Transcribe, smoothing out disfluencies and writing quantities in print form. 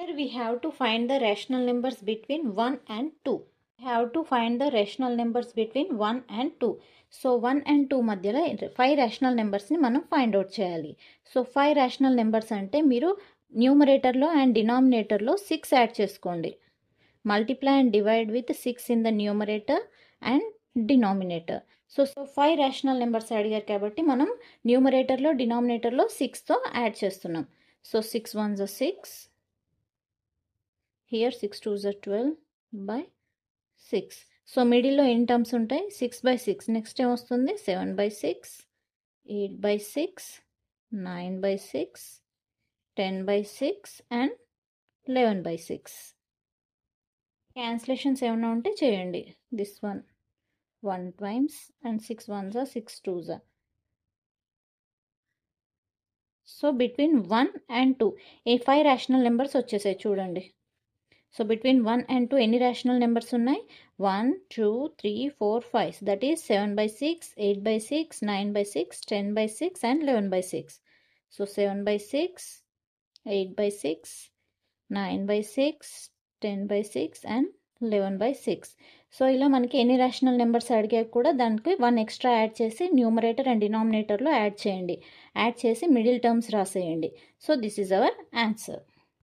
Here we have to find the rational numbers between 1 and 2. We have to find the rational numbers between 1 and 2. So 1 and 2 మధ్యలో 5 rational numbers ని మనం find out చేయాలి. So 5 rational numbers అంటే మీరు న్యూమరేటర్లో and డినామినేటర్లో 6 add చేసుకోండి. Multiply and divide with 6 in the numerator and denominator. So 5 rational numbers అడిగారు కాబట్టి మనం న్యూమరేటర్లో డినామినేటర్లో 6తో యాడ్ చేస్తున్నాం. So 6 1s are 6. Here 6 2s are 12 by 6. So మిడిల్లో ఎన్ని టర్మ్స్ ఉంటాయి? 6 by 6. నెక్స్ట్ ఏం వస్తుంది? 7 by 6, 8 by 6, 9 by 6, 10 by 6 and 11 by 6. Cancellations ఏమైనా ఉంటే చేయండి. This one 1 times and 6 1s are 6 2s are. So between 1 and 2 ఈ 5 rational numbers వచ్చేసాయి చూడండి. సో బిట్వీన్ 1 and 2 ఎన్ని rational numbers ఉన్నాయి? 1 2 3 4 5. That is 7 by 6, 8 by 6, 9 by 6, 10 by 6 and 11 by 6. So 7 by 6, 8 by 6, 9 by 6, 10 by 6 and 11 by 6. So ఇలా మనకి ఎన్ని rational numbers అడిగా కూడా దానికి 1 ఎక్స్ట్రా యాడ్ చేసి న్యూమరేటర్ అండ్ డినామినేటర్లో యాడ్ చేయండి. యాడ్ చేసి మిడిల్ టర్మ్స్ రాసేయండి. So this is our answer.